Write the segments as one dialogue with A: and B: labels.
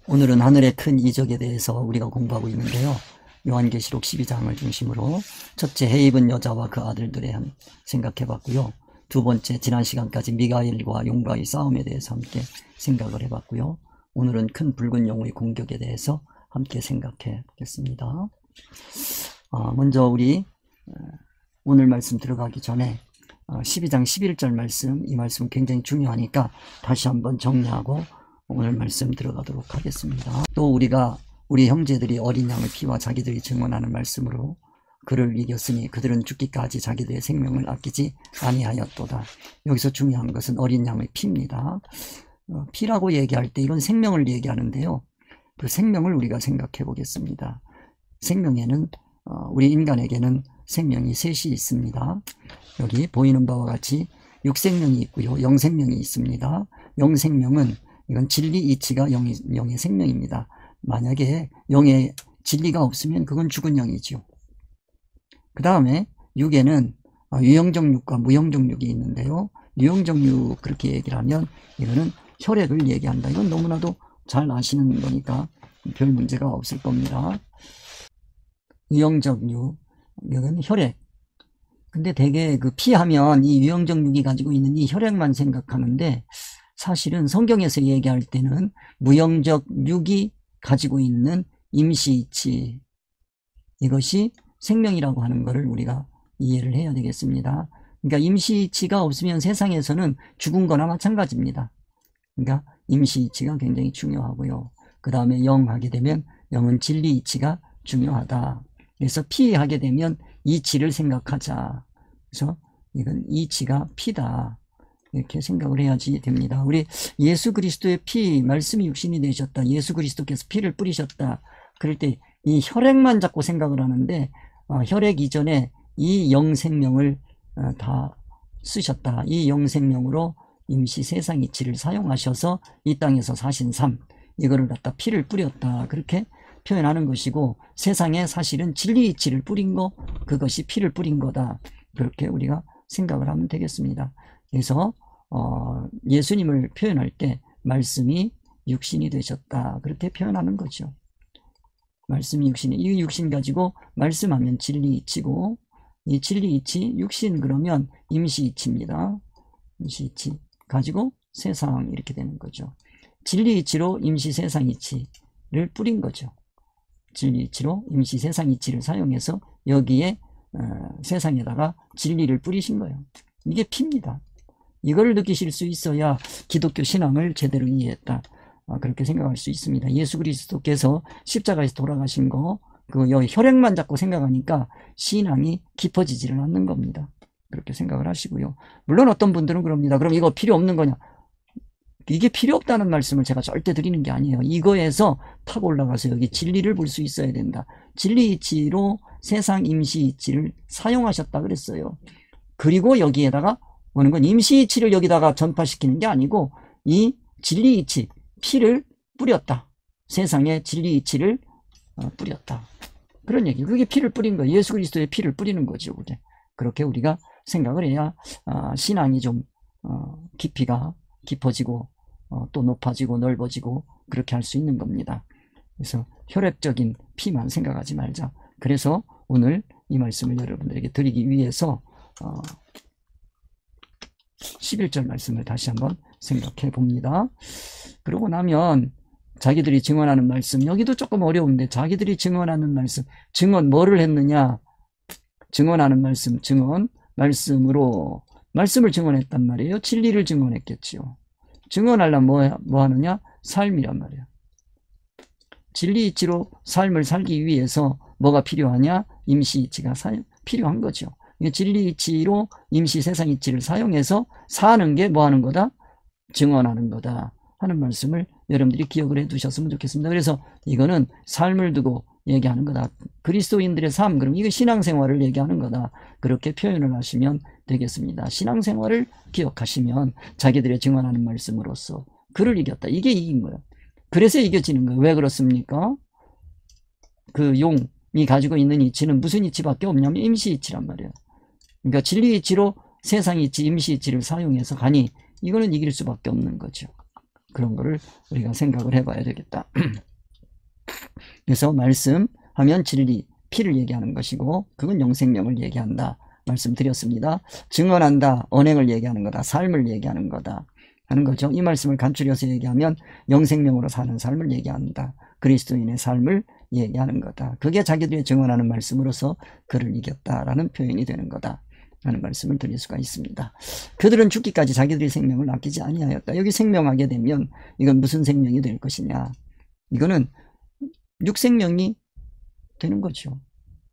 A: 오늘은 하늘의 큰 이적에 대해서 우리가 공부하고 있는데요. 요한계시록 12장을 중심으로 첫째, 해 입은 여자와 그 아들들에 생각해 봤고요. 두 번째, 지난 시간까지 미가엘과 용과의 싸움에 대해서 함께 생각을 해봤고요. 오늘은 큰 붉은 용의 공격에 대해서 함께 생각해 보겠습니다. 먼저 우리 오늘 말씀 들어가기 전에 12장 11절 말씀, 이 말씀은 굉장히 중요하니까 다시 한번 정리하고 오늘 말씀 들어가도록 하겠습니다. 또 우리 형제들이 어린 양의 피와 자기들이 증언하는 말씀으로 그를 이겼으니 그들은 죽기까지 자기들의 생명을 아끼지 아니하였도다. 여기서 중요한 것은 어린 양의 피입니다. 피라고 얘기할 때 이건 생명을 얘기하는데요. 그 생명을 우리가 생각해 보겠습니다. 생명에는 우리 인간에게는 생명이 셋이 있습니다. 여기 보이는 바와 같이 육생명이 있고요, 영생명이 있습니다. 영생명은 이건 진리 이치가 영의 생명입니다. 만약에 영의 진리가 없으면 그건 죽은 영이죠. 그 다음에 육에는 유형적 육과 무형적 육이 있는데요. 유형적 육 그렇게 얘기를 하면 이거는 혈액을 얘기한다. 이건 너무나도 잘 아시는 거니까 별 문제가 없을 겁니다. 유형적 육, 이건 혈액. 근데 대개 그 피하면 이 유형적 육이 가지고 있는 이 혈액만 생각하는데 사실은 성경에서 얘기할 때는 무형적 육이 가지고 있는 임시이치, 이것이 생명이라고 하는 것을 우리가 이해를 해야 되겠습니다. 그러니까 임시이치가 없으면 세상에서는 죽은 거나 마찬가지입니다. 그러니까 임시이치가 굉장히 중요하고요. 그 다음에 영 하게 되면 영은 진리이치가 중요하다. 그래서 피 하게 되면 이치를 생각하자. 그래서 이건 이치가 피다. 이렇게 생각을 해야지 됩니다. 우리 예수 그리스도의 피, 말씀이 육신이 되셨다. 예수 그리스도께서 피를 뿌리셨다. 그럴 때 이 혈액만 자꾸 생각을 하는데 혈액 이전에 이 영생명을 다 쓰셨다. 이 영생명으로 임시 세상 이치를 사용하셔서 이 땅에서 사신 삶, 이거를 갖다 피를 뿌렸다. 그렇게 표현하는 것이고, 세상에 사실은 진리 이치를 뿌린 거, 그것이 피를 뿌린 거다. 그렇게 우리가 생각을 하면 되겠습니다. 그래서 예수님을 표현할 때 말씀이 육신이 되셨다. 그렇게 표현하는 거죠. 말씀이 육신이, 이 육신 가지고 말씀하면 진리 이치고, 이 진리 이치, 육신 그러면 임시 이치입니다. 임시 이치 가지고 세상, 이렇게 되는 거죠. 진리 이치로 임시 세상 이치를 뿌린 거죠. 진리 이치로 임시 세상 이치를 사용해서 여기에 세상에다가 진리를 뿌리신 거예요. 이게 피입니다. 이걸 느끼실 수 있어야 기독교 신앙을 제대로 이해했다. 그렇게 생각할 수 있습니다. 예수 그리스도께서 십자가에서 돌아가신 거, 그 혈액만 자꾸 생각하니까 신앙이 깊어지지를 않는 겁니다. 그렇게 생각을 하시고요. 물론 어떤 분들은 그럽니다. 그럼 이거 필요 없는 거냐? 이게 필요 없다는 말씀을 제가 절대 드리는 게 아니에요. 이거에서 탁 올라가서 여기 진리를 볼 수 있어야 된다. 진리 이치로 세상 임시 이치를 사용하셨다 그랬어요. 그리고 여기에다가 오는 건 임시 이치를 여기다가 전파시키는 게 아니고 이 진리 이치, 피를 뿌렸다. 세상에 진리 이치를 뿌렸다. 그런 얘기. 그게 피를 뿌린 거예요. 예수 그리스도의 피를 뿌리는 거죠. 그렇게 우리가 생각을 해야 신앙이 좀 깊이가 깊어지고 또 높아지고 넓어지고 그렇게 할 수 있는 겁니다. 그래서 혈액적인 피만 생각하지 말자. 그래서 오늘 이 말씀을 여러분들에게 드리기 위해서 11절 말씀을 다시 한번 생각해 봅니다. 그러고 나면 자기들이 증언하는 말씀, 여기도 조금 어려운데 자기들이 증언하는 말씀, 증언 뭐를 했느냐? 증언하는 말씀, 증언, 말씀으로 말씀을 증언했단 말이에요. 진리를 증언했겠지요. 증언하려면 뭐 하느냐? 삶이란 말이에요. 진리 이치로 삶을 살기 위해서 뭐가 필요하냐? 임시 이치가 필요한 거죠. 진리 이치로 임시 세상 이치를 사용해서 사는 게 뭐 하는 거다? 증언하는 거다 하는 말씀을 여러분들이 기억을 해 두셨으면 좋겠습니다. 그래서 이거는 삶을 두고 얘기하는 거다. 그리스도인들의 삶, 그럼 이거 신앙생활을 얘기하는 거다. 그렇게 표현을 하시면 되겠습니다. 신앙생활을 기억하시면 자기들의 증언하는 말씀으로써 그를 이겼다. 이게 이긴 거예요. 그래서 이겨지는 거예요. 왜 그렇습니까? 그 용이 가지고 있는 이치는 무슨 이치밖에 없냐면 임시 이치란 말이에요. 그러니까 진리 이치로 세상 이치, 임시 이치를 사용해서 가니 이거는 이길 수밖에 없는 거죠. 그런 거를 우리가 생각을 해봐야 되겠다. 그래서 말씀하면 진리, 피를 얘기하는 것이고 그건 영생명을 얘기한다 말씀드렸습니다. 증언한다, 언행을 얘기하는 거다, 삶을 얘기하는 거다 하는 거죠. 이 말씀을 간추려서 얘기하면 영생명으로 사는 삶을 얘기한다, 그리스도인의 삶을 얘기하는 거다. 그게 자기들이 증언하는 말씀으로서 그를 이겼다라는 표현이 되는 거다 하는 말씀을 드릴 수가 있습니다. 그들은 죽기까지 자기들의 생명을 아끼지 아니하였다. 여기 생명하게 되면 이건 무슨 생명이 될 것이냐, 이거는 육생명이 되는 거죠.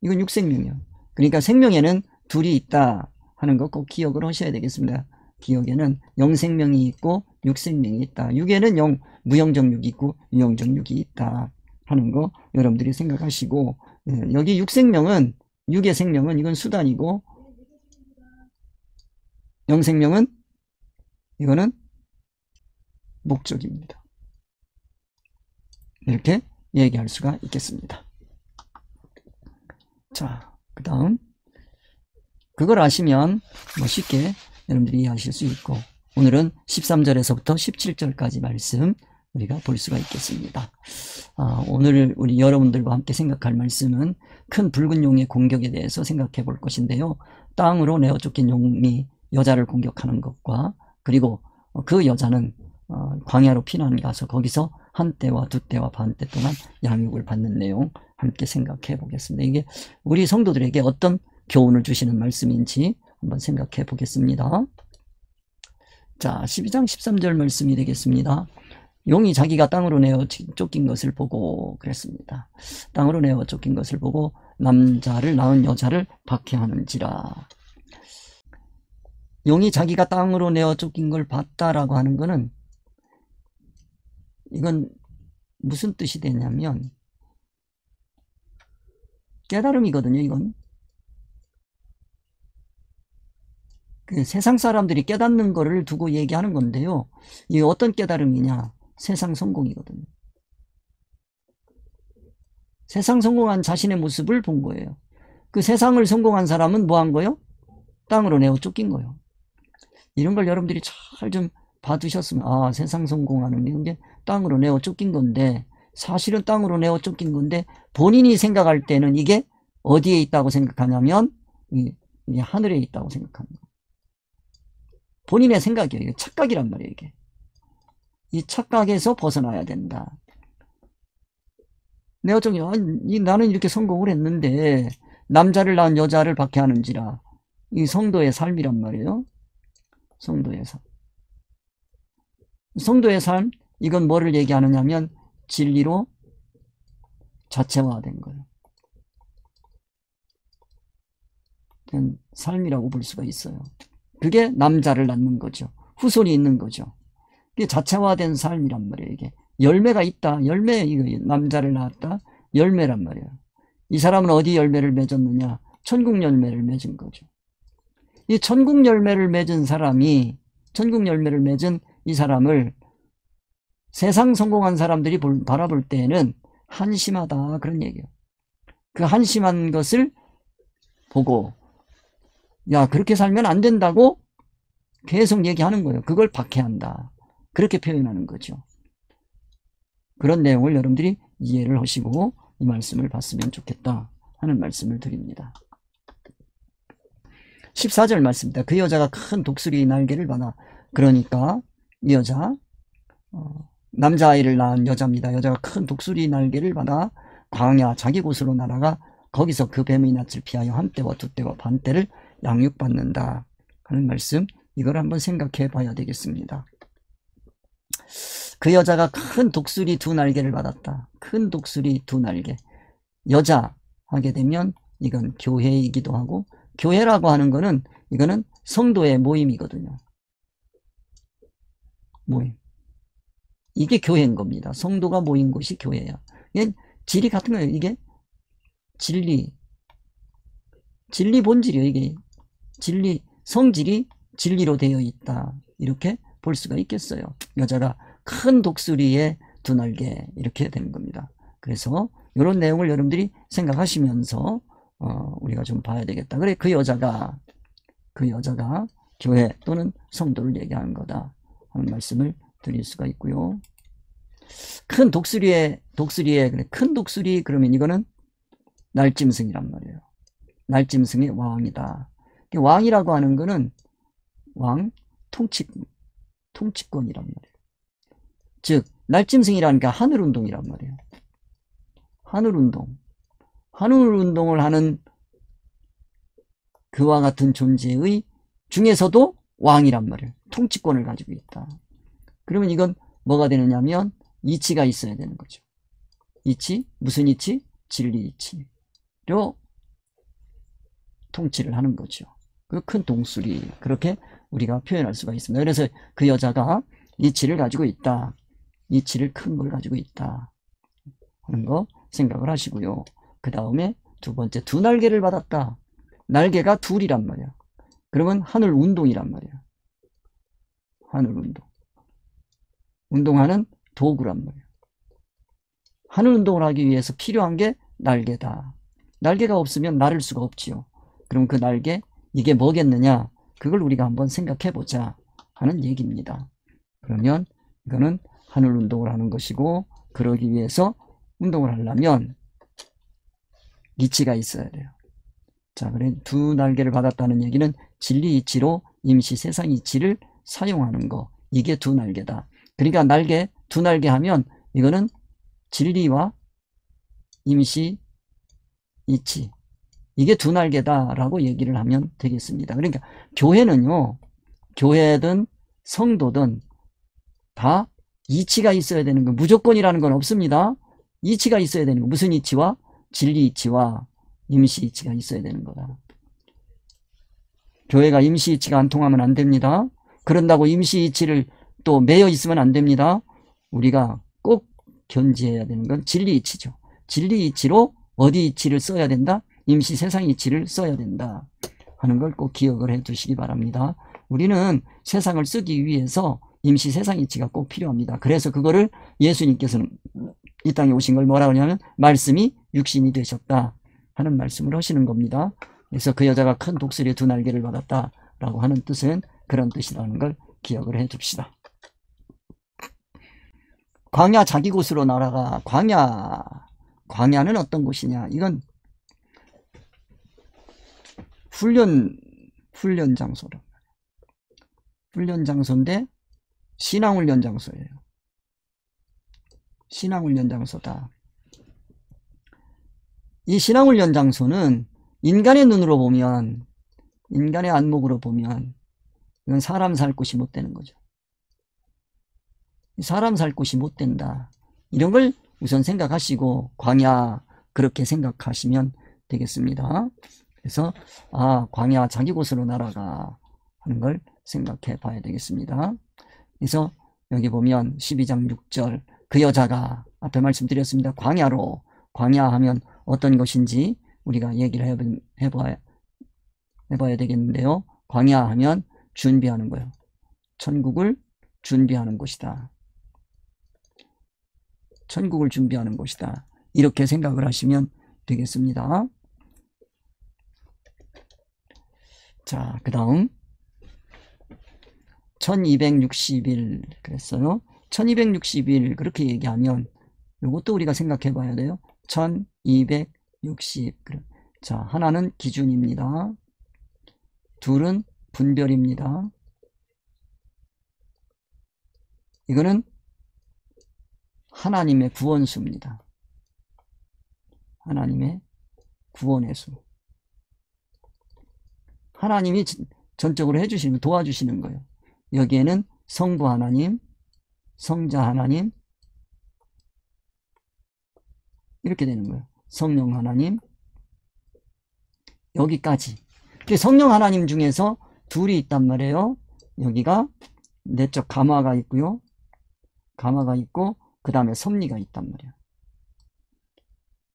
A: 이건 육생명이요. 그러니까 생명에는 둘이 있다 하는 거 꼭 기억을 하셔야 되겠습니다. 기억에는 영생명이 있고 육생명이 있다. 육에는 무영적 육이 있고 유영적 육이 있다 하는 거 여러분들이 생각하시고, 여기 육생명은, 육의 생명은 이건 수단이고, 영생명은 이거는 목적입니다. 이렇게 얘기할 수가 있겠습니다. 자, 그 다음 그걸 아시면 쉽게 여러분들이 이해하실 수 있고, 오늘은 13절에서부터 17절까지 말씀 우리가 볼 수가 있겠습니다. 오늘 우리 여러분들과 함께 생각할 말씀은 큰 붉은 용의 공격에 대해서 생각해 볼 것인데요. 땅으로 내어 쫓긴 용이 여자를 공격하는 것과, 그리고 그 여자는 광야로 피난 가서 거기서 한 때와 두 때와 반 때 동안 양육을 받는 내용 함께 생각해 보겠습니다. 이게 우리 성도들에게 어떤 교훈을 주시는 말씀인지 한번 생각해 보겠습니다. 자, 12장 13절 말씀이 되겠습니다. 용이 자기가 땅으로 내어 쫓긴 것을 보고 그랬습니다. 땅으로 내어 쫓긴 것을 보고 남자를 낳은 여자를 박해하는지라. 용이 자기가 땅으로 내어 쫓긴 걸 봤다라고 하는 거는, 이건 무슨 뜻이 되냐면 깨달음이거든요. 이건 그 세상 사람들이 깨닫는 거를 두고 얘기하는 건데요. 이게 어떤 깨달음이냐, 세상 성공이거든요. 세상 성공한 자신의 모습을 본 거예요. 그 세상을 성공한 사람은 뭐 한 거요? 땅으로 내어 쫓긴 거예요. 이런 걸 여러분들이 잘 좀 봐두셨으면, 세상 성공하는 게 땅으로 내어 쫓긴 건데, 사실은 땅으로 내어 쫓긴 건데 본인이 생각할 때는 이게 어디에 있다고 생각하냐면 이게 하늘에 있다고 생각합니다. 본인의 생각이에요. 이게 착각이란 말이에요. 이게 이 착각에서 벗어나야 된다. 내가 나는 이렇게 성공을 했는데 남자를 낳은 여자를 박해하는지라. 이 성도의 삶이란 말이에요. 성도의 삶. 성도의 삶, 이건 뭐를 얘기하느냐면 진리로 자체화된 거예요. 삶이라고 볼 수가 있어요. 그게 남자를 낳는 거죠. 후손이 있는 거죠. 이게 자체화된 삶이란 말이에요. 이게 열매가 있다. 이거 남자를 낳았다. 열매란 말이에요. 이 사람은 어디 열매를 맺었느냐? 천국 열매를 맺은 거죠. 이 천국 열매를 맺은 사람이, 천국 열매를 맺은 이 사람을 세상 성공한 사람들이 바라볼 때에는 한심하다, 그런 얘기예요. 그 한심한 것을 보고, 야, 그렇게 살면 안 된다고 계속 얘기하는 거예요. 그걸 박해한다, 그렇게 표현하는 거죠. 그런 내용을 여러분들이 이해를 하시고 이 말씀을 봤으면 좋겠다 하는 말씀을 드립니다. 14절 말씀입니다. 그 여자가 큰 독수리 날개를 받아. 그러니까 이 여자, 남자아이를 낳은 여자입니다. 여자가 큰 독수리 날개를 받아 광야 자기 곳으로 날아가 거기서 그 뱀의 낯을 피하여 한 때와 두 때와 반 때를 양육받는다 하는 말씀, 이걸 한번 생각해 봐야 되겠습니다. 그 여자가 큰 독수리 두 날개를 받았다. 큰 독수리 두 날개. 여자 하게 되면 이건 교회이기도 하고, 교회라고 하는 거는 이거는 성도의 모임이거든요. 모임. 이게 교회인 겁니다. 성도가 모인 곳이 교회야. 이게 진리 같은 거예요. 이게 진리 본질이에요. 이게 진리, 성질이 진리로 되어 있다, 이렇게 볼 수가 있겠어요. 여자가 큰 독수리의 두 날개, 이렇게 되는 겁니다. 그래서 이런 내용을 여러분들이 생각하시면서 우리가 좀 봐야 되겠다. 그래, 그 여자가 교회 또는 성도를 얘기하는 거다 하는 말씀을 드릴 수가 있고요. 큰 독수리에 그래. 큰 독수리 그러면 이거는 날짐승이란 말이에요. 날짐승의 왕이다. 왕이라고 하는 거는 왕 통치권이란 말이에요. 즉 날짐승이라는 게 하늘운동이란 말이에요. 하늘운동을 하는 그와 같은 존재의 중에서도 왕이란 말이에요. 통치권을 가지고 있다. 그러면 이건 뭐가 되느냐면 이치가 있어야 되는 거죠. 이치, 무슨 이치? 진리 이치로 통치를 하는 거죠. 그 큰 독수리, 그렇게 우리가 표현할 수가 있습니다. 그래서 그 여자가 이치를 가지고 있다. 이치를 큰 걸 가지고 있다 하는 거 생각을 하시고요. 그 다음에 두 번째, 두 날개를 받았다. 날개가 둘이란 말이야. 그러면 하늘 운동이란 말이야. 하늘 운동. 운동하는 도구란 말이야. 하늘 운동을 하기 위해서 필요한 게 날개다. 날개가 없으면 날을 수가 없지요. 그럼 그 날개, 이게 뭐겠느냐? 그걸 우리가 한번 생각해 보자 하는 얘기입니다. 그러면 이거는 하늘 운동을 하는 것이고, 그러기 위해서 운동을 하려면 이치가 있어야 돼요. 자, 그래 두 날개를 받았다는 얘기는 진리 이치로 임시 세상 이치를 사용하는 거. 이게 두 날개다. 그러니까 두 날개 하면 이거는 진리와 임시 이치. 이게 두 날개다라고 얘기를 하면 되겠습니다. 그러니까 교회는요, 교회든 성도든 다 이치가 있어야 되는 거, 무조건이라는 건 없습니다. 이치가 있어야 되는 거. 무슨 이치와? 진리 이치와 임시 이치가 있어야 되는 거다. 교회가 임시 이치가 안 통하면 안 됩니다. 그런다고 임시 이치를 또 매여 있으면 안 됩니다. 우리가 꼭 견지해야 되는 건 진리 이치죠. 진리 이치로 어디 이치를 써야 된다? 임시 세상 이치를 써야 된다 하는 걸 꼭 기억을 해 두시기 바랍니다. 우리는 세상을 쓰기 위해서 임시 세상 이치가 꼭 필요합니다. 그래서 그거를 예수님께서는 이 땅에 오신 걸 뭐라고 하냐면 말씀이 육신이 되셨다 하는 말씀을 하시는 겁니다. 그래서 그 여자가 큰 독수리의 두 날개를 받았다라고 하는 뜻은 그런 뜻이라는 걸 기억을 해 둡시다. 광야 자기 곳으로 날아가. 광야는 어떤 곳이냐? 이건 훈련 장소라. 훈련 장소인데 신앙훈련 장소예요. 신앙훈련 장소다. 이 신앙훈련 장소는 인간의 눈으로 보면, 인간의 안목으로 보면 이건 사람 살 곳이 못 되는 거죠. 사람 살 곳이 못 된다. 이런 걸 우선 생각하시고 광야 그렇게 생각하시면 되겠습니다. 그래서 광야 자기 곳으로 날아가 하는 걸 생각해 봐야 되겠습니다. 그래서 여기 보면 12장 6절 그 여자가 앞에 말씀드렸습니다. 광야 하면 어떤 것인지 우리가 얘기를 해봐야 되겠는데요. 광야 하면 준비하는 거예요. 천국을 준비하는 곳이다. 천국을 준비하는 곳이다. 이렇게 생각을 하시면 되겠습니다. 자, 그 다음 1260일 그랬어요. 1260일 그렇게 얘기하면 이것도 우리가 생각해 봐야 돼요. 1260. 자, 하나는 기준입니다. 둘은 분별입니다. 이거는 하나님의 구원수입니다. 하나님의 구원의 수. 하나님이 전적으로 해주시는, 도와주시는 거예요. 여기에는 성부 하나님, 성자 하나님, 이렇게 되는 거예요. 성령 하나님, 여기까지. 성령 하나님 중에서 둘이 있단 말이에요. 여기가 내적 감화가 있고요. 감화가 있고, 그 다음에 섭리가 있단 말이에요.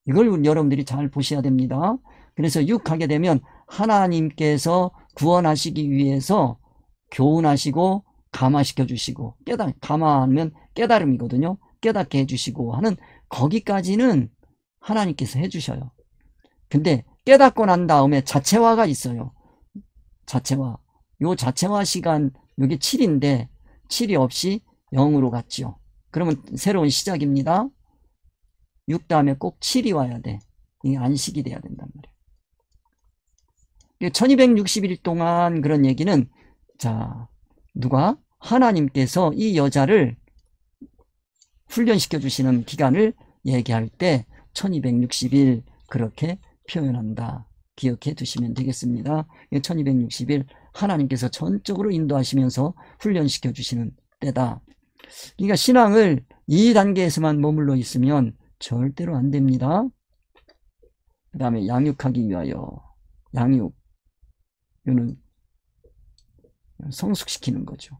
A: 이걸 여러분들이 잘 보셔야 됩니다. 그래서 6 하게 되면 하나님께서 구원하시기 위해서 교훈하시고 감화시켜 주시고, 감화하면 깨달음이거든요. 깨닫게 해주시고 하는 거기까지는 하나님께서 해주셔요. 근데 깨닫고 난 다음에 자체화가 있어요. 자체화. 요 자체화 시간, 요게 7인데 7이 없이 0으로 갔지요. 그러면 새로운 시작입니다. 6 다음에 꼭 7이 와야 돼. 이게 안식이 돼야 된단 말이에요. 1260일 동안 그런 얘기는, 자, 누가? 하나님께서 이 여자를 훈련시켜 주시는 기간을 얘기할 때 1260일 그렇게 표현한다. 기억해 두시면 되겠습니다. 1260일 하나님께서 전적으로 인도하시면서 훈련시켜 주시는 때다. 그러니까 신앙을 이 단계에서만 머물러 있으면 절대로 안 됩니다. 그 다음에 양육하기 위하여. 양육. 이거는 성숙시키는 거죠.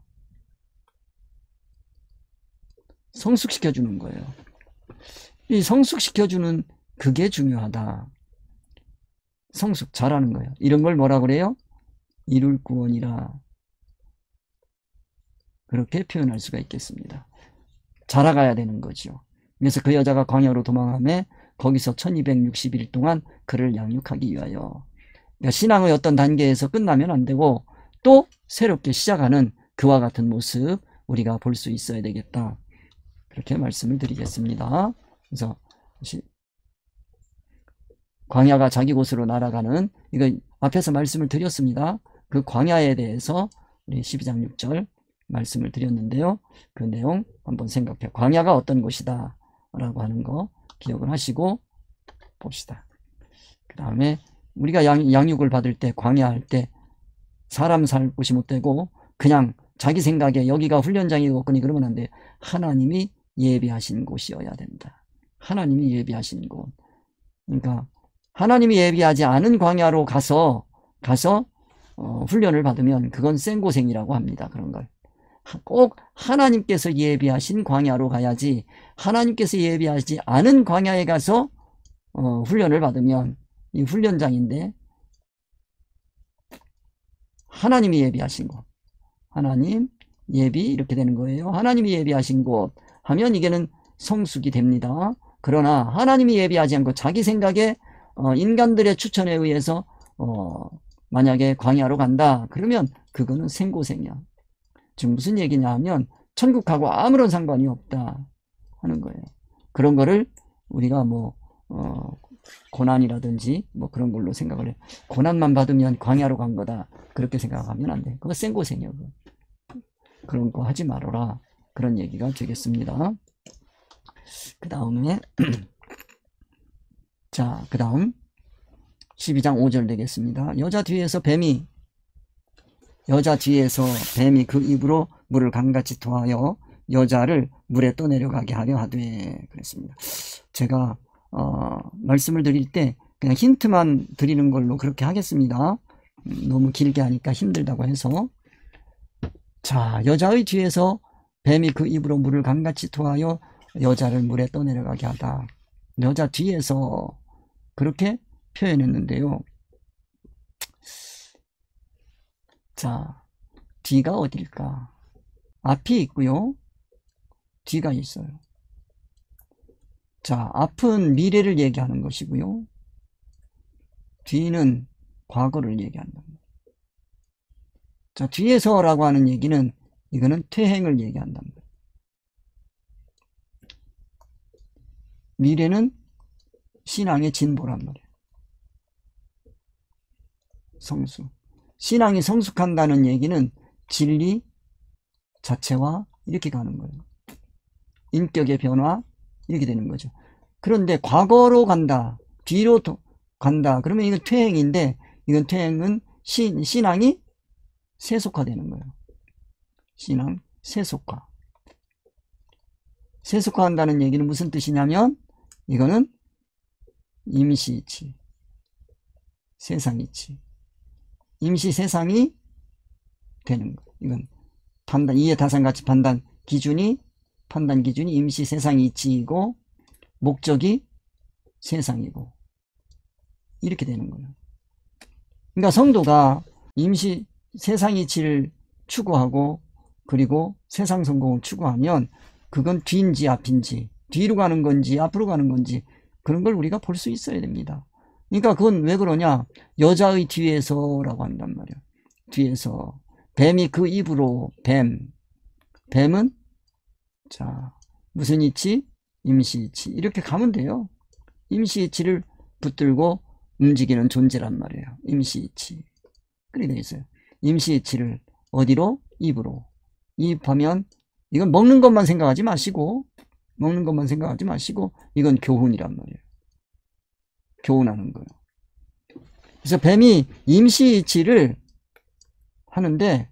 A: 성숙시켜주는 거예요. 이 성숙시켜주는 그게 중요하다. 성숙 잘하는 거예요. 이런 걸 뭐라 그래요? 이룰 구원이라. 그렇게 표현할 수가 있겠습니다. 자라가야 되는 거죠. 그래서 그 여자가 광야로 도망하며 거기서 1260일 동안 그를 양육하기 위하여. 그러니까 신앙의 어떤 단계에서 끝나면 안 되고 또 새롭게 시작하는 그와 같은 모습 우리가 볼 수 있어야 되겠다. 그렇게 말씀을 드리겠습니다. 그래서 광야가 자기 곳으로 날아가는, 이거 앞에서 말씀을 드렸습니다. 그 광야에 대해서 우리 12장 6절 말씀을 드렸는데요. 그 내용 한번 생각해요. 광야가 어떤 곳이다 라고 하는 거 기억을 하시고 봅시다. 그 다음에 우리가 양육을 받을 때, 광야할 때 사람 살 곳이 못 되고 그냥 자기 생각에 여기가 훈련장이고 그러면 안 돼. 하나님이 예비하신 곳이어야 된다. 하나님이 예비하신 곳. 그러니까 하나님이 예비하지 않은 광야로 가서 훈련을 받으면 그건 생고생이라고 합니다. 그런 걸. 꼭 하나님께서 예비하신 광야로 가야지, 하나님께서 예비하지 않은 광야에 가서 훈련을 받으면 이 훈련장인데 하나님이 예비하신 곳, 하나님 예비 이렇게 되는 거예요. 하나님이 예비하신 곳 하면 이게는 성숙이 됩니다. 그러나 하나님이 예비하지 않고 자기 생각에 인간들의 추천에 의해서 만약에 광야로 간다 그러면 그거는 생고생이야. 지금 무슨 얘기냐 하면 천국하고 아무런 상관이 없다 하는 거예요. 그런 거를 우리가 고난이라든지 그런 걸로 생각을 해. 고난만 받으면 광야로 간 거다 그렇게 생각하면 안 돼. 그거 생고생이야. 그런 거 하지 말아라. 그런 얘기가 되겠습니다. 그 다음에 자, 그 다음 12장 5절 되겠습니다. 여자 뒤에서 뱀이 그 입으로 물을 강같이 토하여 여자를 물에 떠내려가게 하려 하되 그랬습니다. 제가 말씀을 드릴 때 그냥 힌트만 드리는 걸로 그렇게 하겠습니다. 너무 길게 하니까 힘들다고 해서. 자, 여자의 뒤에서 뱀이 그 입으로 물을 강같이 토하여 여자를 물에 떠내려가게 하다. 여자 뒤에서 그렇게 표현했는데요. 자, 뒤가 어딜까? 앞이 있고요. 뒤가 있어요. 자, 앞은 미래를 얘기하는 것이고요. 뒤는 과거를 얘기한다. 자, 뒤에서라고 하는 얘기는 이거는 퇴행을 얘기한단 말이에요. 미래는 신앙의 진보란 말이에요. 성숙. 신앙이 성숙한다는 얘기는 진리 자체와 이렇게 가는 거예요. 인격의 변화 이렇게 되는 거죠. 그런데 과거로 간다, 뒤로 간다 그러면 이건 퇴행인데, 이건 퇴행은 신앙이 세속화되는 거예요. 신앙 세속화. 세속화한다는 얘기는 무슨 뜻이냐면 이거는 임시이치, 세상이치, 임시 세상이 되는 거예요. 이건 판단, 이해타산가치 판단 기준이 임시 세상이치이고 목적이 세상이고 이렇게 되는 거예요. 그러니까 성도가 임시 세상이치를 추구하고 그리고 세상 성공을 추구하면 그건 뒤인지 앞인지, 뒤로 가는 건지 앞으로 가는 건지 그런 걸 우리가 볼 수 있어야 됩니다. 그러니까 그건 왜 그러냐? 여자의 뒤에서라고 한단 말이에요. 뒤에서 뱀이 그 입으로, 뱀은 자, 무슨 이치? 임시이치. 이렇게 가면 돼요. 임시이치를 붙들고 움직이는 존재란 말이에요. 임시이치. 그렇게 되어 있어요. 임시이치를 어디로? 입으로. 입하면 이건 먹는 것만 생각하지 마시고, 먹는 것만 생각하지 마시고, 이건 교훈이란 말이에요. 교훈하는 거예요. 그래서 뱀이 임시이치를 하는데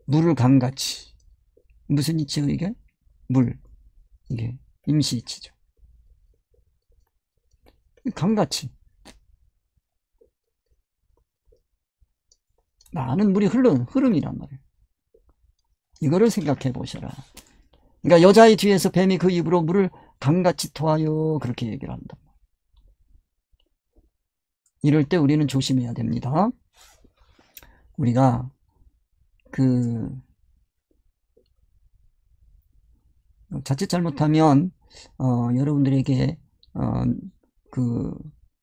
A: 물을 강같이. 무슨 이치요 이게? 물. 이게 임시이치죠. 강같이. 많은 물이 흐르는 흐름이란 말이에요. 이거를 생각해 보셔라. 그러니까 여자의 뒤에서 뱀이 그 입으로 물을 강같이 토하여 그렇게 얘기를 한다. 이럴 때 우리는 조심해야 됩니다. 우리가 자칫 잘못하면 여러분들에게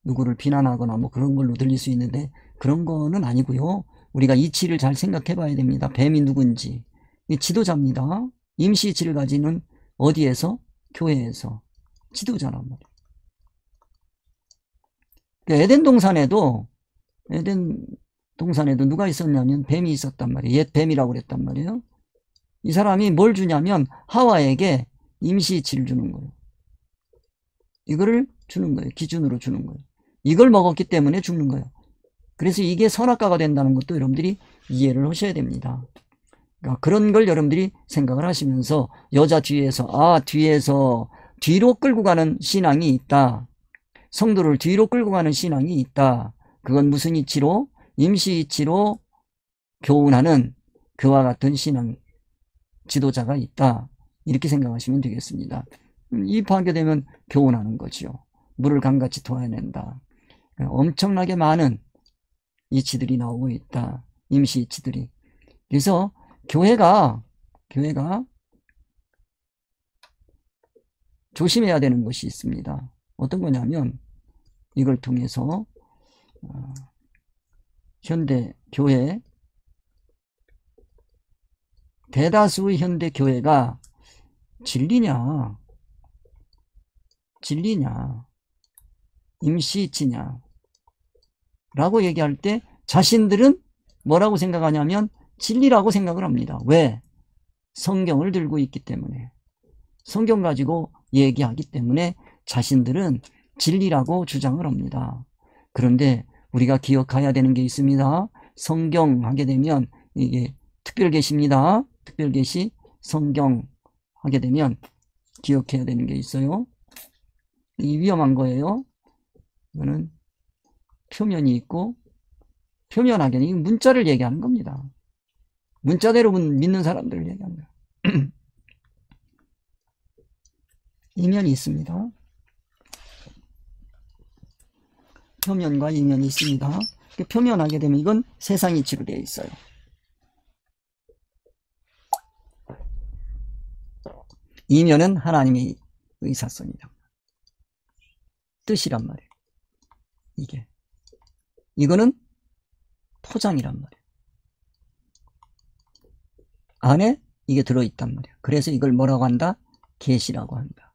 A: 누구를 비난하거나 뭐 그런 걸로 들릴 수 있는데 그런 거는 아니고요. 우리가 이치를 잘 생각해 봐야 됩니다. 뱀이 누군지. 이 지도자입니다. 임시이치를 가지는 어디에서? 교회에서. 지도자란 말이에요. 에덴 동산에도 누가 있었냐면 뱀이 있었단 말이에요. 옛 뱀이라고 그랬단 말이에요. 이 사람이 뭘 주냐면 하와에게 임시이치를 주는 거예요. 이거를 주는 거예요. 기준으로 주는 거예요. 이걸 먹었기 때문에 죽는 거예요. 그래서 이게 선악과가 된다는 것도 여러분들이 이해를 하셔야 됩니다. 그러니까 그런 걸 여러분들이 생각을 하시면서 여자 뒤에서 뒤로 끌고 가는 신앙이 있다. 성도를 뒤로 끌고 가는 신앙이 있다. 그건 무슨 이치로? 임시이치로 교훈하는 그와 같은 신앙 지도자가 있다. 이렇게 생각하시면 되겠습니다. 입하게 되면 교훈하는 거죠. 물을 강같이 토해낸다. 엄청나게 많은 이치들이 나오고 있다. 임시이치들이. 그래서 교회가 조심해야 되는 것이 있습니다. 어떤 거냐면 이걸 통해서 현대 교회, 대다수의 현대 교회가 진리냐 임시이치냐 라고 얘기할 때 자신들은 뭐라고 생각하냐면 진리라고 생각을 합니다. 왜? 성경을 들고 있기 때문에, 성경 가지고 얘기하기 때문에 자신들은 진리라고 주장을 합니다. 그런데 우리가 기억해야 되는 게 있습니다. 성경 하게 되면 이게 특별계시입니다. 특별계시 성경 하게 되면 기억해야 되는 게 있어요. 이 위험한 거예요. 이거는 표면이 있고, 표면하게는 이 문자를 얘기하는 겁니다. 문자대로 믿는 사람들을 얘기합니다. 이면이 있습니다. 표면과 이면이 있습니다. 표면하게 되면 이건 세상 이치로 되어 있어요. 이면은 하나님의 의사성이다. 뜻이란 말이에요. 이거는 포장이란 말이에요. 안에 이게 들어있단 말이에요. 그래서 이걸 뭐라고 한다? 계시라고 한다.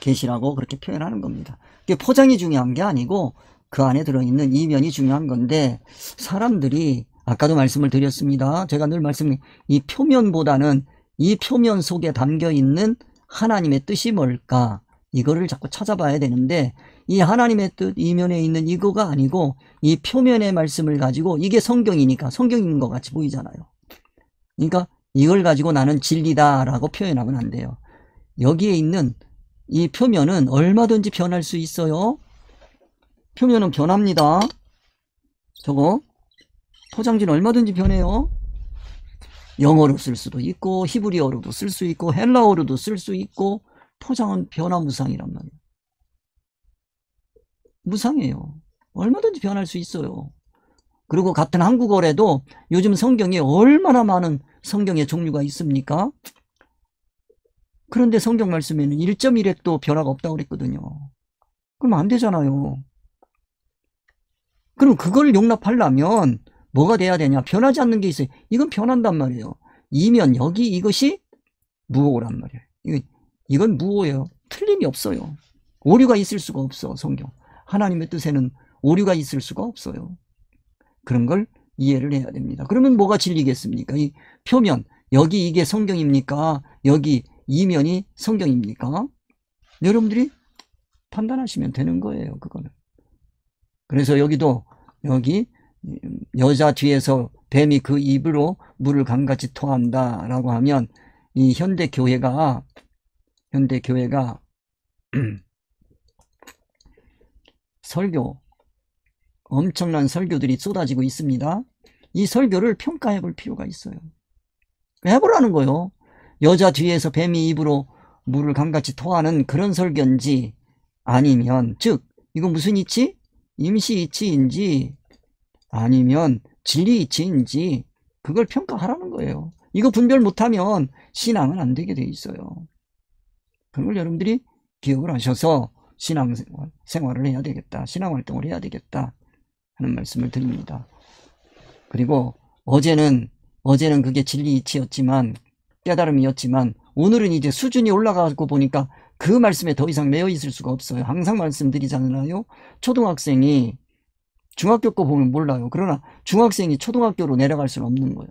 A: 계시라고 그렇게 표현하는 겁니다. 포장이 중요한 게 아니고 그 안에 들어있는 이면이 중요한 건데, 사람들이 아까도 말씀을 드렸습니다. 제가 늘 이 표면보다는 이 표면 속에 담겨있는 하나님의 뜻이 뭘까, 이거를 자꾸 찾아봐야 되는데, 이 하나님의 뜻, 이면에 있는 이거가 아니고 이 표면의 말씀을 가지고, 이게 성경이니까 성경인 것 같이 보이잖아요. 그러니까 이걸 가지고 나는 진리다 라고 표현하면 안 돼요. 여기에 있는 이 표면은 얼마든지 변할 수 있어요. 표면은 변합니다. 저거 포장지는 얼마든지 변해요. 영어로 쓸 수도 있고 히브리어로도 쓸 수 있고 헬라어로도 쓸 수 있고, 포장은 변화무상이란 말이에요. 무상해요. 얼마든지 변할 수 있어요. 그리고 같은 한국어라도 요즘 성경에 얼마나 많은 성경의 종류가 있습니까? 그런데 성경 말씀에는 1.1획도 변화가 없다고 그랬거든요. 그럼 안 되잖아요. 그럼 그걸 용납하려면 뭐가 돼야 되냐? 변하지 않는 게 있어요. 이건 변한단 말이에요. 이면 여기 이것이 무오란 말이에요. 이건 무오예요. 틀림이 없어요. 오류가 있을 수가 없어. 성경 하나님의 뜻에는 오류가 있을 수가 없어요. 그런 걸 이해를 해야 됩니다. 그러면 뭐가 진리겠습니까? 이 표면 여기 이게 성경입니까? 여기 이면이 성경입니까? 여러분들이 판단하시면 되는 거예요. 그거는. 그래서 여기도 여기 여자 뒤에서 뱀이 그 입으로 물을 강같이 토한다 라고 하면 이 현대 교회가 설교, 엄청난 설교들이 쏟아지고 있습니다. 이 설교를 평가해 볼 필요가 있어요. 해보라는 거예요. 여자 뒤에서 뱀이 입으로 물을 강같이 토하는 그런 설교인지, 아니면 즉 이거 무슨 이치? 임시 이치인지 아니면 진리 이치인지 그걸 평가하라는 거예요. 이거 분별 못하면 신앙은 안 되게 돼 있어요. 그런 걸 여러분들이 기억을 하셔서 신앙생활을 해야 되겠다, 신앙활동을 해야 되겠다 하는 말씀을 드립니다. 그리고 어제는 그게 진리 이치였지만, 깨달음이었지만, 오늘은 이제 수준이 올라가고 보니까 그 말씀에 더 이상 매여 있을 수가 없어요. 항상 말씀드리잖아요. 초등학생이 중학교 거 보면 몰라요. 그러나 중학생이 초등학교로 내려갈 수는 없는 거예요.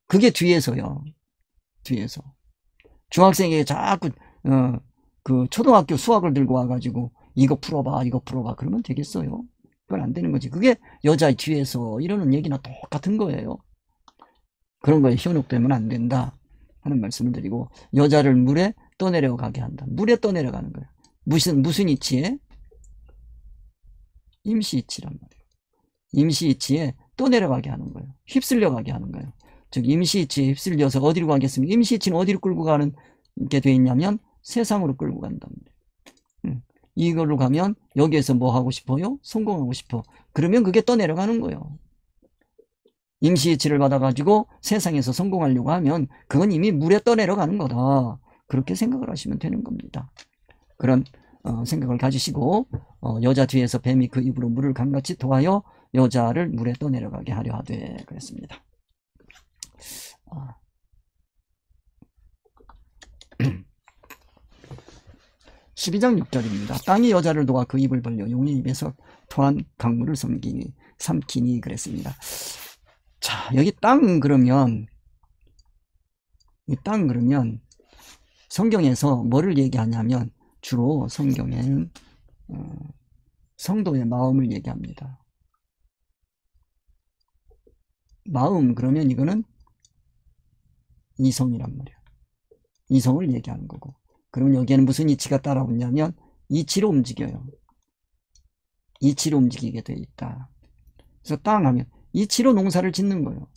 A: 그게 뒤에서요. 뒤에서 중학생이 자꾸 그 초등학교 수학을 들고 와가지고 이거 풀어봐 그러면 되겠어요? 그건 안 되는 거지. 그게 여자의 뒤에서 이러는 얘기나 똑같은 거예요. 그런 거에 현혹되면 안 된다 하는 말씀을 드리고, 여자를 물에 떠내려가게 한다. 물에 떠내려가는 거예요. 무슨 이치에? 임시 이치란 말이에요. 임시 이치에 떠내려가게 하는 거예요. 휩쓸려가게 하는 거예요. 즉 임시 이치에 휩쓸려서 어디로 가겠습니까? 임시 이치는 어디로 끌고 가는 게 돼 있냐면 세상으로 끌고 간단 말이에요. 이걸로 가면 여기에서 뭐 하고 싶어요? 성공하고 싶어. 그러면 그게 떠내려가는 거예요. 임시이치를 받아가지고 세상에서 성공하려고 하면 그건 이미 물에 떠내려가는 거다. 그렇게 생각을 하시면 되는 겁니다. 그런 생각을 가지시고 여자 뒤에서 뱀이 그 입으로 물을 강같이 토하여 여자를 물에 떠내려가게 하려 하되 그랬습니다. 12장 6절입니다. 땅이 여자를 도와 그 입을 벌려 용의 입에서 토한 강물을 삼키니 그랬습니다. 자, 여기 땅 그러면 성경에서 뭐를 얘기하냐면 주로 성경에는 성도의 마음을 얘기합니다. 마음 그러면 이거는 이성이란 말이에요. 이성을 얘기하는 거고, 그러면 여기에는 무슨 이치가 따라오냐면 이치로 움직여요. 이치로 움직이게 돼 있다. 그래서 땅 하면 이치로 농사를 짓는 거예요.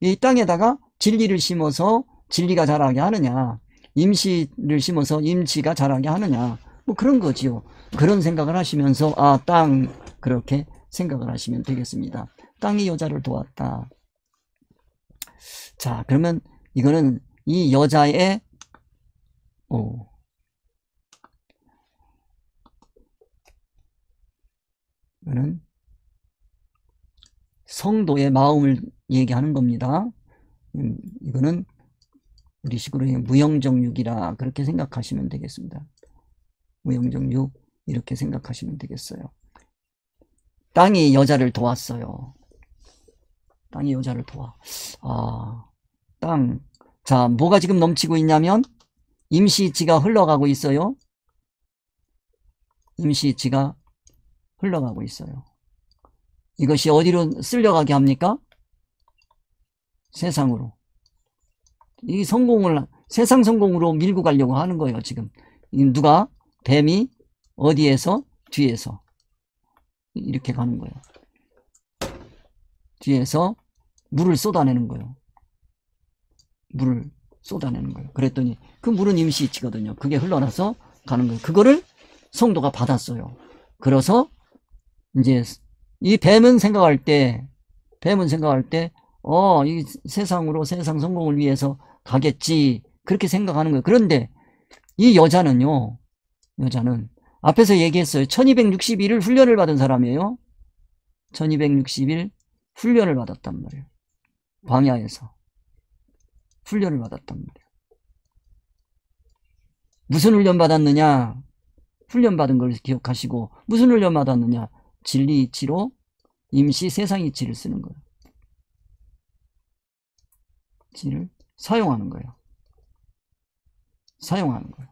A: 이 땅에다가 진리를 심어서 진리가 자라게 하느냐, 임시를 심어서 임시가 자라게 하느냐, 뭐 그런 거지요. 그런 생각을 하시면서 땅 그렇게 생각을 하시면 되겠습니다. 땅이 여자를 도왔다. 자, 그러면 이거는 이 여자의 이거는 성도의 마음을 얘기하는 겁니다. 이거는 우리식으로 무영정육이라 그렇게 생각하시면 되겠습니다. 무영정육 이렇게 생각하시면 되겠어요. 땅이 여자를 도왔어요. 땅이 여자를 도와. 땅. 자, 뭐가 지금 넘치고 있냐면 임시이치가 흘러가고 있어요. 임시이치가 흘러가고 있어요. 이것이 어디로 쓸려가게 합니까? 세상으로. 이 세상 성공으로 밀고 가려고 하는 거예요, 지금. 누가? 뱀이 어디에서? 뒤에서. 이렇게 가는 거예요. 뒤에서 물을 쏟아내는 거예요. 물을 쏟아내는 거예요. 그랬더니 그 물은 임시이치거든요. 그게 흘러나서 가는 거예요. 그거를 성도가 받았어요. 그래서 이제 이 뱀은 생각할 때 이 세상으로 세상 성공을 위해서 가겠지 그렇게 생각하는 거예요. 그런데 이 여자는 앞에서 얘기했어요. 1260일을 훈련을 받은 사람이에요. 1260일 훈련을 받았단 말이에요. 광야에서. 훈련을 받았단 말이에요. 무슨 훈련 받았느냐? 훈련 받은 걸 기억하시고, 무슨 훈련 받았느냐? 진리 이치로 임시 세상 이치를 쓰는 거예요. 이치를 사용하는 거예요. 사용하는 거예요.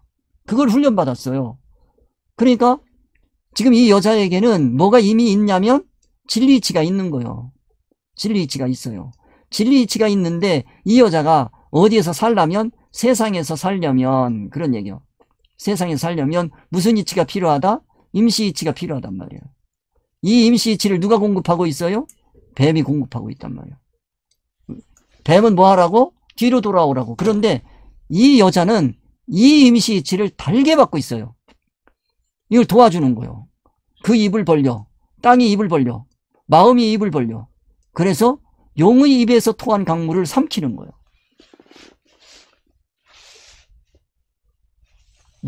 A: 그걸 훈련 받았어요. 그러니까 지금 이 여자에게는 뭐가 이미 있냐면 진리 이치가 있는 거예요. 진리 이치가 있어요. 진리 이치가 있는데 이 여자가 어디에서 살려면, 세상에서 살려면, 그런 얘기요. 세상에서 살려면 무슨 이치가 필요하다? 임시 이치가 필요하단 말이에요. 이 임시 이치를 누가 공급하고 있어요? 뱀이 공급하고 있단 말이에요. 뱀은 뭐 하라고? 뒤로 돌아오라고. 그런데 이 여자는 이 임시 이치를 달게 받고 있어요. 이걸 도와주는 거예요. 그 입을 벌려. 땅이 입을 벌려. 마음이 입을 벌려. 그래서 용의 입에서 토한 강물을 삼키는 거예요.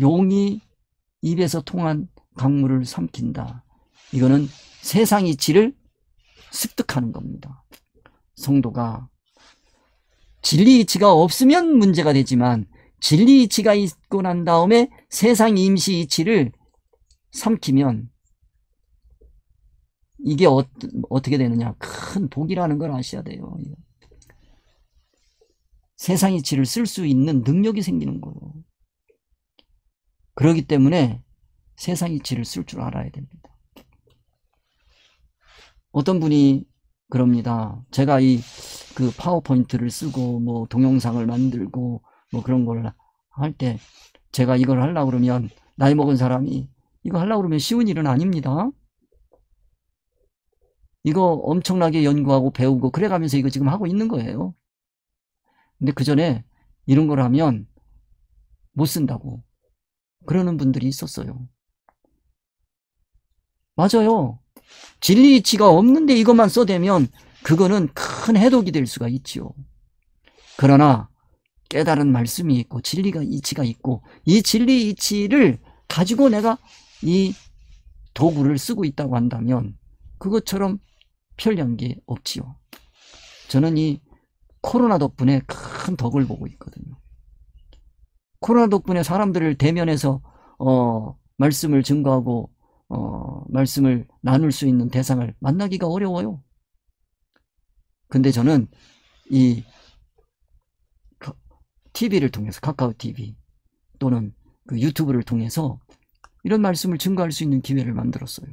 A: 용이 입에서 통한 강물을 삼킨다. 이거는 세상 이치를 습득하는 겁니다. 성도가 진리 이치가 없으면 문제가 되지만 진리 이치가 있고 난 다음에 세상 임시 이치를 삼키면 이게 어떻게 되느냐? 큰 복이라는 걸 아셔야 돼요. 세상 이치를 쓸 수 있는 능력이 생기는 거예요. 그렇기 때문에 세상 이치를 쓸 줄 알아야 됩니다. 어떤 분이 그럽니다. 제가 그 파워포인트를 쓰고 뭐 동영상을 만들고 뭐 그런 걸 할 때 제가 이걸 하려고 그러면, 나이 먹은 사람이 이거 하려고 그러면 쉬운 일은 아닙니다. 이거 엄청나게 연구하고 배우고 그래가면서 이거 지금 하고 있는 거예요. 근데 그 전에 이런 걸 하면 못 쓴다고 그러는 분들이 있었어요. 맞아요. 진리 이치가 없는데 이것만 써대면 그거는 큰 해독이 될 수가 있지요. 그러나 깨달은 말씀이 있고 진리가 이치가 있고 이 진리 이치를 가지고 내가 이 도구를 쓰고 있다고 한다면 그것처럼 편리한 게 없지요. 저는 이 코로나 덕분에 큰 덕을 보고 있거든요. 코로나 덕분에 사람들을 대면해서 말씀을 증거하고 말씀을 나눌 수 있는 대상을 만나기가 어려워요. 근데 저는 이 TV를 통해서, 카카오 TV 또는 그 유튜브를 통해서 이런 말씀을 증거할 수 있는 기회를 만들었어요.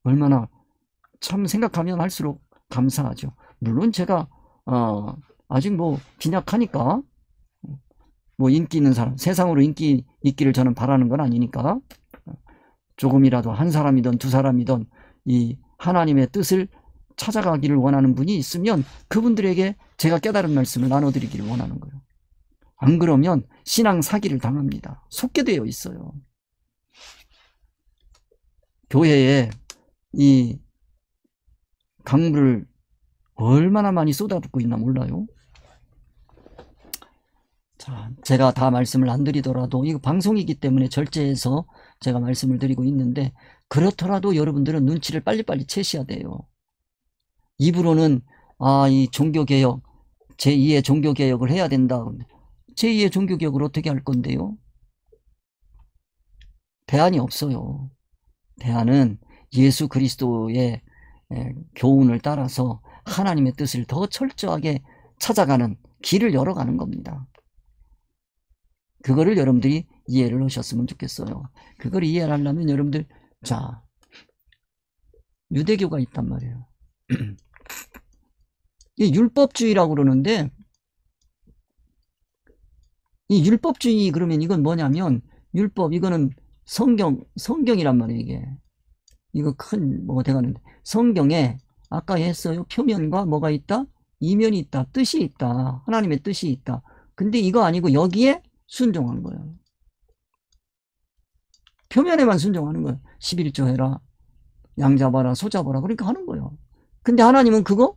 A: 얼마나 참 생각하면 할수록 감사하죠. 물론 제가 아직 뭐 빈약하니까, 뭐 인기 있는 사람, 세상으로 인기 있기를 저는 바라는 건 아니니까, 조금이라도 한 사람이든 두 사람이든 이 하나님의 뜻을 찾아가기를 원하는 분이 있으면 그분들에게 제가 깨달은 말씀을 나눠드리기를 원하는 거예요. 안 그러면 신앙 사기를 당합니다. 속게 되어 있어요. 교회에 이 강물을 얼마나 많이 쏟아붓고 있나 몰라요. 자, 제가 다 말씀을 안 드리더라도 이거 방송이기 때문에 절제해서 제가 말씀을 드리고 있는데, 그렇더라도 여러분들은 눈치를 빨리빨리 채셔야 돼요. 입으로는 이 종교개혁, 제2의 종교개혁을 해야 된다. 제2의 종교개혁을 어떻게 할 건데요? 대안이 없어요. 대안은 예수 그리스도의 교훈을 따라서 하나님의 뜻을 더 철저하게 찾아가는 길을 열어가는 겁니다. 그거를 여러분들이 이해를 하셨으면 좋겠어요. 그걸 이해를 하려면 여러분들, 자, 유대교가 있단 말이에요. 이 율법주의라고 그러는데, 이 율법주의 그러면 이건 뭐냐면, 율법, 이거는 성경이란 말이에요, 이게. 이거 큰 뭐가 돼가는데, 성경에 아까 했어요. 표면과 뭐가 있다? 이면이 있다. 뜻이 있다. 하나님의 뜻이 있다. 근데 이거 아니고 여기에 순종하는 거예요. 표면에만 순종하는 거예요. 11조 해라, 양 잡아라, 소 잡아라, 그러니까 하는 거예요. 근데 하나님은 그거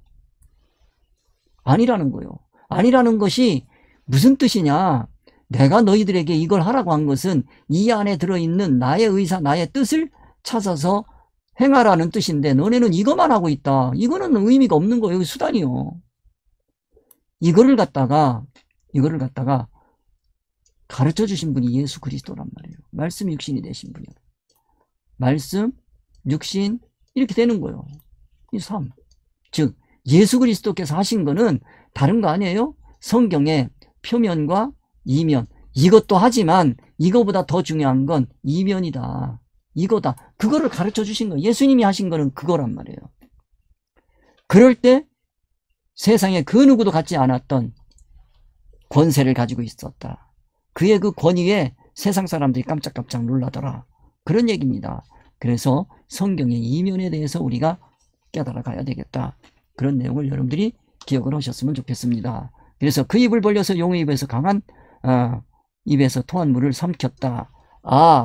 A: 아니라는 거예요. 아니라는 것이 무슨 뜻이냐? 내가 너희들에게 이걸 하라고 한 것은 이 안에 들어있는 나의 의사, 나의 뜻을 찾아서 행하라는 뜻인데, 너네는 이것만 하고 있다. 이거는 의미가 없는 거예요. 수단이요. 이거를 갖다가 가르쳐 주신 분이 예수 그리스도란 말이에요. 말씀 육신이 되신 분이요. 말씀, 육신, 이렇게 되는 거예요. 이 삶. 즉, 예수 그리스도께서 하신 거는 다른 거 아니에요? 성경의 표면과 이면. 이것도 하지만 이거보다 더 중요한 건 이면이다. 이거다. 그거를 가르쳐 주신 거예요. 예수님이 하신 거는 그거란 말이에요. 그럴 때 세상에 그 누구도 갖지 않았던 권세를 가지고 있었다. 그의 그 권위에 세상 사람들이 깜짝깜짝 놀라더라. 그런 얘기입니다. 그래서 성경의 이면에 대해서 우리가 깨달아 가야 되겠다. 그런 내용을 여러분들이 기억을 하셨으면 좋겠습니다. 그래서 그 입을 벌려서 용의 입에서 강한 입에서 토한 물을 삼켰다.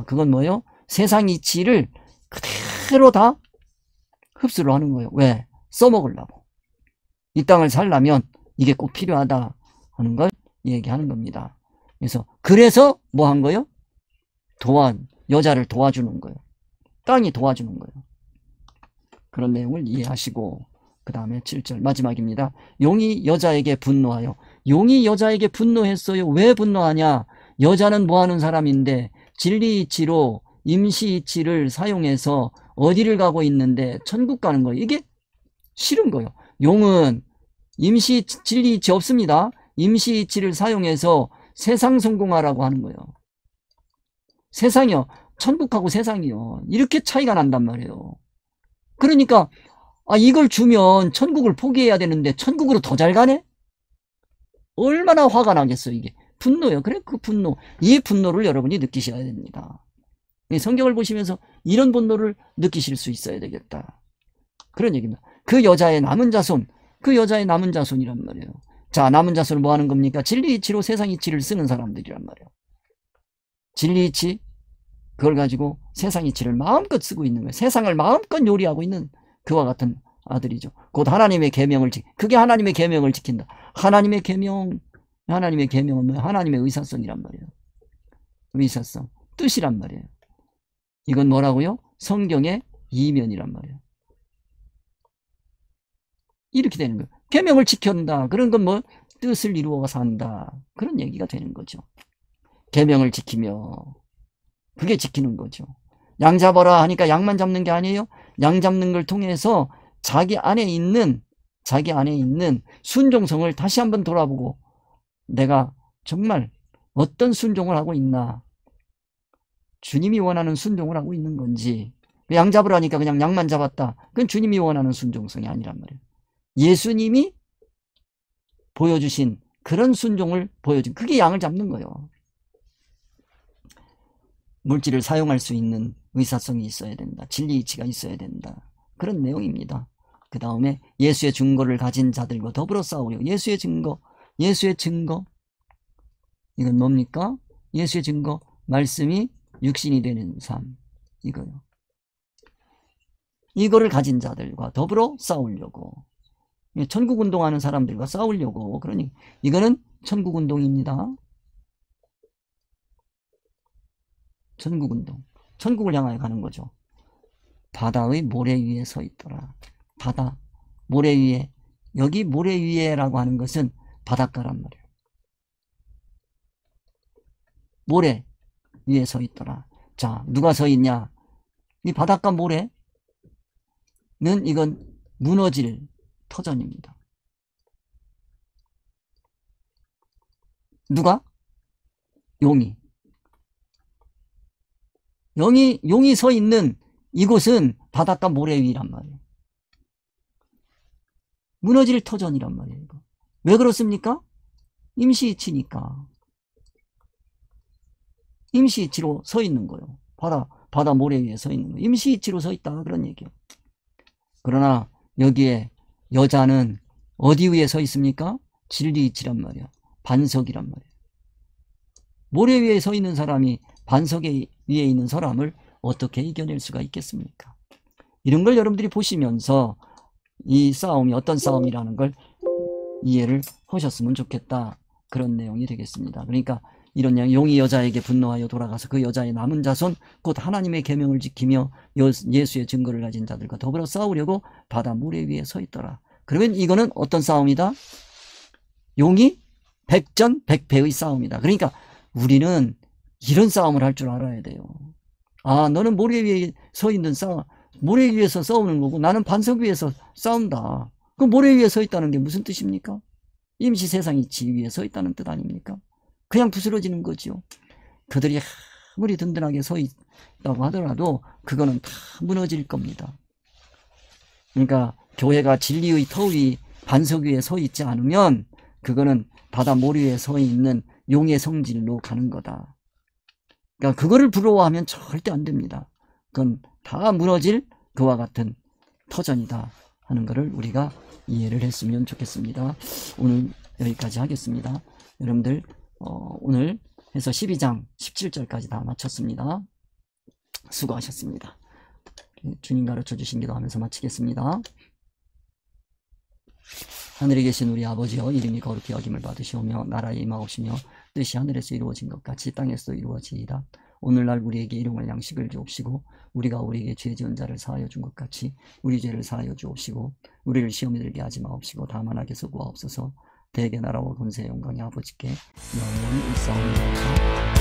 A: 그건 뭐예요? 세상 이치를 그대로 다 흡수를 하는 거예요. 왜? 써먹으려고. 이 땅을 살려면 이게 꼭 필요하다 하는 걸 얘기하는 겁니다. 그래서 뭐 한 거예요? 여자를 도와주는 거예요. 땅이 도와주는 거예요. 그런 내용을 이해하시고, 그 다음에 7절 마지막입니다. 용이 여자에게 분노하여. 용이 여자에게 분노했어요. 왜 분노하냐? 여자는 뭐 하는 사람인데 진리 이치로 임시 이치를 사용해서 어디를 가고 있는데 천국 가는 거예요. 이게 싫은 거예요. 용은 임시 진리 이치 없습니다. 임시 이치를 사용해서 세상 성공하라고 하는 거예요. 세상이요. 천국하고 세상이요. 이렇게 차이가 난단 말이에요. 그러니까 이걸 주면 천국을 포기해야 되는데 천국으로 더 잘 가네? 얼마나 화가 나겠어요, 이게. 분노요. 그래, 그 분노. 이 분노를 여러분이 느끼셔야 됩니다. 성경을 보시면서 이런 분노를 느끼실 수 있어야 되겠다. 그런 얘기입니다. 그 여자의 남은 자손이란 말이에요. 자, 남은 자손을 뭐 하는 겁니까? 진리 이치로 세상 이치를 쓰는 사람들이란 말이에요. 진리 이치, 그걸 가지고 세상 이치를 마음껏 쓰고 있는 거예요. 세상을 마음껏 요리하고 있는 그와 같은 아들이죠. 곧 하나님의 계명을 그게 하나님의 계명을 지킨다. 하나님의 계명은 뭐예요? 하나님의 의사성이란 말이에요. 의사성, 뜻이란 말이에요. 이건 뭐라고요? 성경의 이면이란 말이에요. 이렇게 되는 거예요. 계명을 지킨다. 그런 건 뭐 뜻을 이루어 산다. 그런 얘기가 되는 거죠. 계명을 지키며 그게 지키는 거죠. 양 잡아라 하니까 양만 잡는 게 아니에요. 양 잡는 걸 통해서 자기 안에 있는 순종성을 다시 한번 돌아보고 내가 정말 어떤 순종을 하고 있나, 주님이 원하는 순종을 하고 있는 건지. 양 잡으라니까 그냥 양만 잡았다. 그건 주님이 원하는 순종성이 아니란 말이에요. 예수님이 보여주신 그런 순종을 보여준, 그게 양을 잡는 거예요. 물질을 사용할 수 있는 의사성이 있어야 된다. 진리 이치가 있어야 된다. 그런 내용입니다. 그 다음에 예수의 증거를 가진 자들과 더불어 싸우려. 예수의 증거. 이건 뭡니까? 예수의 증거. 말씀이 육신이 되는 삶. 이거요. 이거를 가진 자들과 더불어 싸우려고. 천국 운동하는 사람들과 싸우려고. 그러니 이거는 천국 운동입니다. 천국 운동. 천국을 향하여 가는 거죠. 바다의 모래 위에 서 있더라. 바다, 모래 위에. 여기 모래 위에라고 하는 것은 바닷가란 말이에요. 모래 위에 서 있더라. 자, 누가 서 있냐? 이 바닷가 모래는 이건 무너질 터전입니다. 누가? 용이 서 있는 이곳은 바닷가 모래 위란 말이에요. 무너질 터전이란 말이에요. 이거. 왜 그렇습니까? 임시이치니까. 임시이치로 서 있는 거예요. 바다 모래 위에 서 있는 거예요. 임시이치로 서 있다. 그런 얘기예요. 그러나 여기에 여자는 어디 위에 서 있습니까? 진리이치란 말이야. 반석이란 말이야. 모래 위에 서 있는 사람이 반석 위에 있는 사람을 어떻게 이겨낼 수가 있겠습니까? 이런 걸 여러분들이 보시면서 이 싸움이 어떤 싸움이라는 걸 이해를 하셨으면 좋겠다. 그런 내용이 되겠습니다. 그러니까 이런 용이 여자에게 분노하여 돌아가서 그 여자의 남은 자손 곧 하나님의 계명을 지키며 예수의 증거를 가진 자들과 더불어 싸우려고 바다 모래 위에 서 있더라. 그러면 이거는 어떤 싸움이다? 용이 백전백패의 싸움이다. 그러니까 우리는 이런 싸움을 할 줄 알아야 돼요. 아, 너는 모래 위에 서 있는 모래 위에서 싸우는 거고 나는 반석 위에서 싸운다. 그 모래 위에 서 있다는 게 무슨 뜻입니까? 임시 세상이 지 위에 서 있다는 뜻 아닙니까? 그냥 부스러지는 거죠. 그들이 아무리 든든하게 서 있다고 하더라도 그거는 다 무너질 겁니다. 그러니까 교회가 진리의 터 위, 반석 위에 서 있지 않으면 그거는 바다 모래 위에 서 있는 용의 성질로 가는 거다. 그러니까 그거를 부러워하면 절대 안 됩니다. 그건 다 무너질 그와 같은 터전이다 하는 것을 우리가 이해를 했으면 좋겠습니다. 오늘 여기까지 하겠습니다. 여러분들 오늘 해서 12장 17절까지 다 마쳤습니다. 수고하셨습니다. 주님 가르쳐 주신 기도하면서 마치겠습니다. 하늘에 계신 우리 아버지여, 이름이 거룩히 여김을 받으시오며 나라에 임하옵시며 뜻이 하늘에서 이루어진 것 같이 땅에서도 이루어지이다. 오늘날 우리에게 일용할 양식을 주옵시고 우리가 우리에게 죄 지은 자를 사하여 준 것 같이 우리 죄를 사하여 주옵시고 우리를 시험에 들게 하지 마옵시고 다만 악에서 구하옵소서. 대개 나라와 권세의 영광이 아버지께 영원히 있사옵나이다.